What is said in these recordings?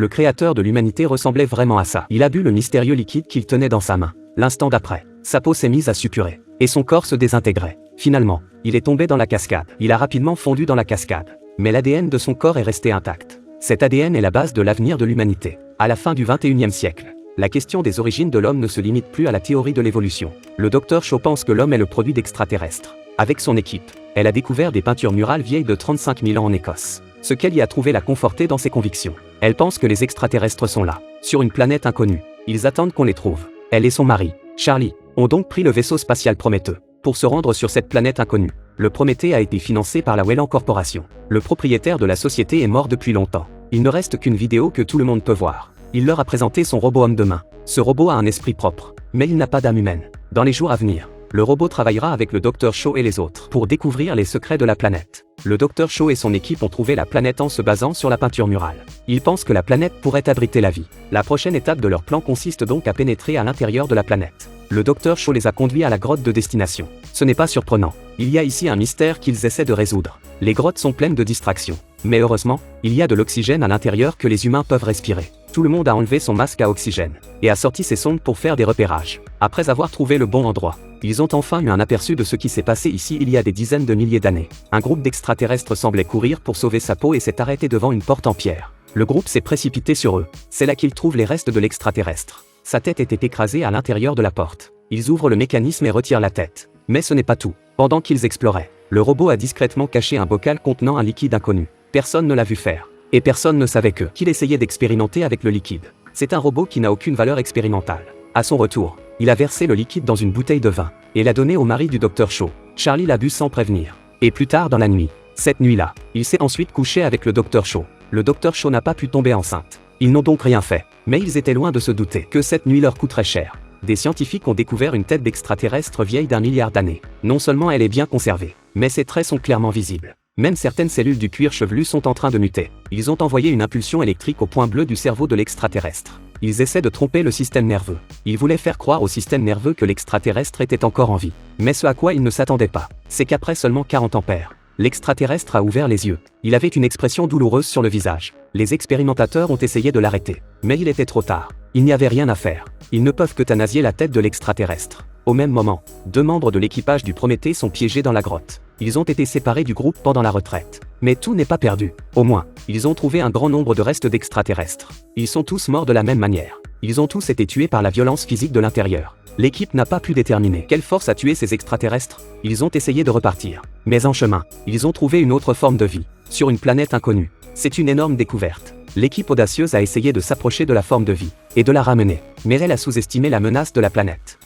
Le créateur de l'humanité ressemblait vraiment à ça. Il a bu le mystérieux liquide qu'il tenait dans sa main. L'instant d'après, sa peau s'est mise à suppurer, et son corps se désintégrait. Finalement, il est tombé dans la cascade. Il a rapidement fondu dans la cascade. Mais l'ADN de son corps est resté intact. Cet ADN est la base de l'avenir de l'humanité. À la fin du XXIe siècle, la question des origines de l'homme ne se limite plus à la théorie de l'évolution. Le docteur Shaw pense que l'homme est le produit d'extraterrestres. Avec son équipe, elle a découvert des peintures murales vieilles de 35 000 ans en Écosse. Ce qu'elle y a trouvé l'a conforté dans ses convictions. Elle pense que les extraterrestres sont là, sur une planète inconnue. Ils attendent qu'on les trouve. Elle et son mari, Charlie, ont donc pris le vaisseau spatial Prométhée pour se rendre sur cette planète inconnue. Le Prométhée a été financé par la Weyland Corporation. Le propriétaire de la société est mort depuis longtemps. Il ne reste qu'une vidéo que tout le monde peut voir. Il leur a présenté son robot homme de main. Ce robot a un esprit propre, mais il n'a pas d'âme humaine. Dans les jours à venir, le robot travaillera avec le Dr Shaw et les autres pour découvrir les secrets de la planète. Le Dr Shaw et son équipe ont trouvé la planète en se basant sur la peinture murale. Ils pensent que la planète pourrait abriter la vie. La prochaine étape de leur plan consiste donc à pénétrer à l'intérieur de la planète. Le Dr Shaw les a conduits à la grotte de destination. Ce n'est pas surprenant. Il y a ici un mystère qu'ils essaient de résoudre. Les grottes sont pleines de distractions. Mais heureusement, il y a de l'oxygène à l'intérieur que les humains peuvent respirer. Tout le monde a enlevé son masque à oxygène et a sorti ses sondes pour faire des repérages. Après avoir trouvé le bon endroit, ils ont enfin eu un aperçu de ce qui s'est passé ici il y a des dizaines de milliers d'années. Un groupe d'extraterrestres semblait courir pour sauver sa peau et s'est arrêté devant une porte en pierre. Le groupe s'est précipité sur eux. C'est là qu'ils trouvent les restes de l'extraterrestre. Sa tête était écrasée à l'intérieur de la porte. Ils ouvrent le mécanisme et retirent la tête. Mais ce n'est pas tout. Pendant qu'ils exploraient, le robot a discrètement caché un bocal contenant un liquide inconnu. Personne ne l'a vu faire. Et personne ne savait qu'il essayait d'expérimenter avec le liquide. C'est un robot qui n'a aucune valeur expérimentale. À son retour, il a versé le liquide dans une bouteille de vin et l'a donné au mari du Dr Shaw. Charlie l'a bu sans prévenir. Et plus tard dans la nuit, cette nuit-là, il s'est ensuite couché avec le Dr Shaw. Le Dr Shaw n'a pas pu tomber enceinte. Ils n'ont donc rien fait. Mais ils étaient loin de se douter que cette nuit leur coûterait cher. Des scientifiques ont découvert une tête d'extraterrestre vieille d'1 milliard d'années. Non seulement elle est bien conservée, mais ses traits sont clairement visibles. Même certaines cellules du cuir chevelu sont en train de muter. Ils ont envoyé une impulsion électrique au point bleu du cerveau de l'extraterrestre. Ils essaient de tromper le système nerveux. Ils voulaient faire croire au système nerveux que l'extraterrestre était encore en vie. Mais ce à quoi ils ne s'attendaient pas, c'est qu'après seulement 40 ampères, l'extraterrestre a ouvert les yeux. Il avait une expression douloureuse sur le visage. Les expérimentateurs ont essayé de l'arrêter. Mais il était trop tard. Il n'y avait rien à faire. Ils ne peuvent que thanasier la tête de l'extraterrestre. Au même moment, 2 membres de l'équipage du Prométhée sont piégés dans la grotte. Ils ont été séparés du groupe pendant la retraite. Mais tout n'est pas perdu. Au moins, ils ont trouvé un grand nombre de restes d'extraterrestres. Ils sont tous morts de la même manière. Ils ont tous été tués par la violence physique de l'intérieur. L'équipe n'a pas pu déterminer quelle force a tué ces extraterrestres. Ils ont essayé de repartir. Mais en chemin, ils ont trouvé une autre forme de vie, sur une planète inconnue. C'est une énorme découverte. L'équipe audacieuse a essayé de s'approcher de la forme de vie, et de la ramener. Mais elle a sous-estimé la menace de la planète.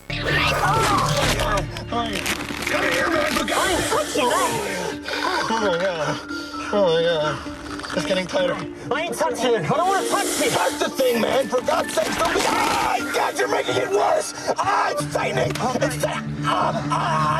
Oh my god. It's getting tighter. I ain't touching it. I don't want to touch it. Touch the thing, man. For God's sake, don't be. Ah, God, you're making it worse. Ah, it's tightening. It's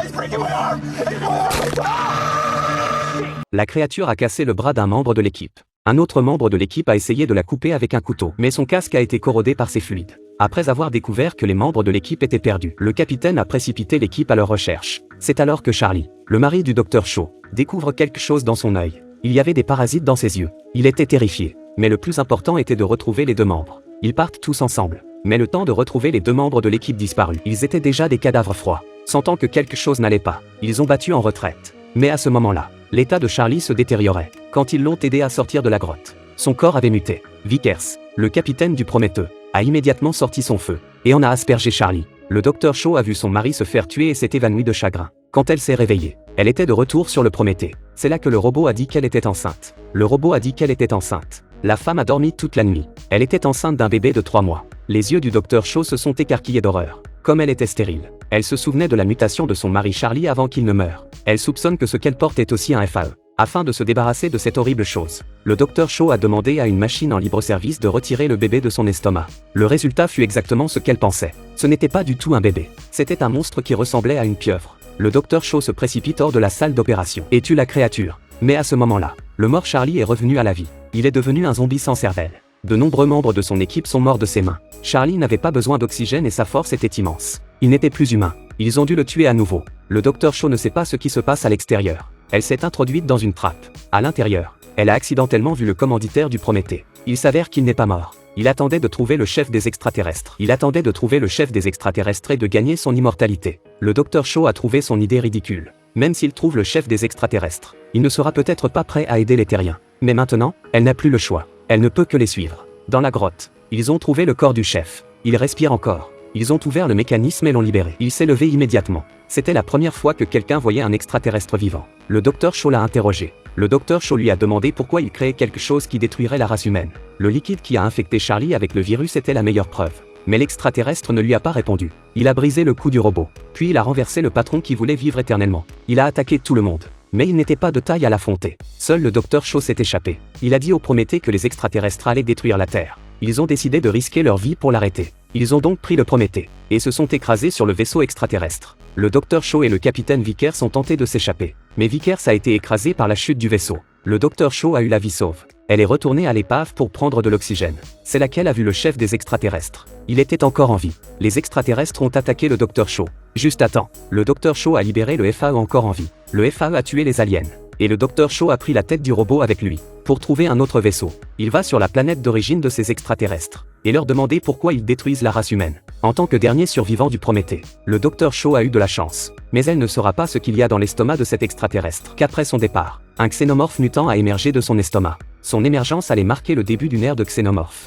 it's breaking my arm. It's my arm. Ah! La créature a cassé le bras d'un membre de l'équipe. Un autre membre de l'équipe a essayé de la couper avec un couteau, mais son casque a été corrodé par ces fluides. Après avoir découvert que les membres de l'équipe étaient perdus, le capitaine a précipité l'équipe à leur recherche. C'est alors que Charlie, le mari du Dr Shaw, découvre quelque chose dans son œil. Il y avait des parasites dans ses yeux. Il était terrifié. Mais le plus important était de retrouver les 2 membres. Ils partent tous ensemble. Mais le temps de retrouver les 2 membres de l'équipe disparus, ils étaient déjà des cadavres froids. Sentant que quelque chose n'allait pas, ils ont battu en retraite. Mais à ce moment-là, l'état de Charlie se détériorait. Quand ils l'ont aidé à sortir de la grotte, son corps avait muté. Vickers, le capitaine du Prométhée, a immédiatement sorti son feu et en a aspergé Charlie. Le Dr Shaw a vu son mari se faire tuer et s'est évanoui de chagrin. Quand elle s'est réveillée, elle était de retour sur le Prométhée. C'est là que le robot a dit qu'elle était enceinte. Le robot a dit qu'elle était enceinte. La femme a dormi toute la nuit. Elle était enceinte d'un bébé de 3 mois. Les yeux du Dr Shaw se sont écarquillés d'horreur. Comme elle était stérile, elle se souvenait de la mutation de son mari Charlie avant qu'il ne meure. Elle soupçonne que ce qu'elle porte est aussi un FAE. Afin de se débarrasser de cette horrible chose, le Dr Shaw a demandé à une machine en libre-service de retirer le bébé de son estomac. Le résultat fut exactement ce qu'elle pensait. Ce n'était pas du tout un bébé. C'était un monstre qui ressemblait à une pieuvre. Le Dr Shaw se précipite hors de la salle d'opération et tue la créature. Mais à ce moment-là, le mort Charlie est revenu à la vie. Il est devenu un zombie sans cervelle. De nombreux membres de son équipe sont morts de ses mains. Charlie n'avait pas besoin d'oxygène et sa force était immense. Il n'était plus humain. Ils ont dû le tuer à nouveau. Le Dr Shaw ne sait pas ce qui se passe à l'extérieur. Elle s'est introduite dans une trappe. À l'intérieur, elle a accidentellement vu le commanditaire du Prométhée. Il s'avère qu'il n'est pas mort. Il attendait de trouver le chef des extraterrestres. Il attendait de trouver le chef des extraterrestres et de gagner son immortalité. Le Dr Shaw a trouvé son idée ridicule. Même s'il trouve le chef des extraterrestres, il ne sera peut-être pas prêt à aider les terriens. Mais maintenant, elle n'a plus le choix. Elle ne peut que les suivre. Dans la grotte, ils ont trouvé le corps du chef. Il respire encore. Ils ont ouvert le mécanisme et l'ont libéré. Il s'est levé immédiatement. C'était la première fois que quelqu'un voyait un extraterrestre vivant. Le Dr Shaw l'a interrogé. Le Dr Shaw lui a demandé pourquoi il créait quelque chose qui détruirait la race humaine. Le liquide qui a infecté Charlie avec le virus était la meilleure preuve. Mais l'extraterrestre ne lui a pas répondu. Il a brisé le cou du robot. Puis il a renversé le patron qui voulait vivre éternellement. Il a attaqué tout le monde. Mais il n'était pas de taille à l'affronter. Seul le Dr Shaw s'est échappé. Il a dit au Prométhée que les extraterrestres allaient détruire la Terre. Ils ont décidé de risquer leur vie pour l'arrêter. Ils ont donc pris le Prométhée et se sont écrasés sur le vaisseau extraterrestre. Le Dr Shaw et le capitaine Vickers ont tenté de s'échapper. Mais Vickers a été écrasé par la chute du vaisseau. Le Dr Shaw a eu la vie sauve. Elle est retournée à l'épave pour prendre de l'oxygène. C'est là qu'elle a vu le chef des extraterrestres. Il était encore en vie. Les extraterrestres ont attaqué le Dr Shaw. Juste à temps, le Dr Shaw a libéré le FAE encore en vie. Le FAE a tué les aliens. Et le Dr Shaw a pris la tête du robot avec lui. Pour trouver un autre vaisseau, il va sur la planète d'origine de ces extraterrestres. Et leur demander pourquoi ils détruisent la race humaine. En tant que dernier survivant du Prométhée, le Dr Shaw a eu de la chance. Mais elle ne saura pas ce qu'il y a dans l'estomac de cet extraterrestre. Qu'après son départ, un xénomorphe mutant a émergé de son estomac. Son émergence allait marquer le début d'une ère de xénomorphes.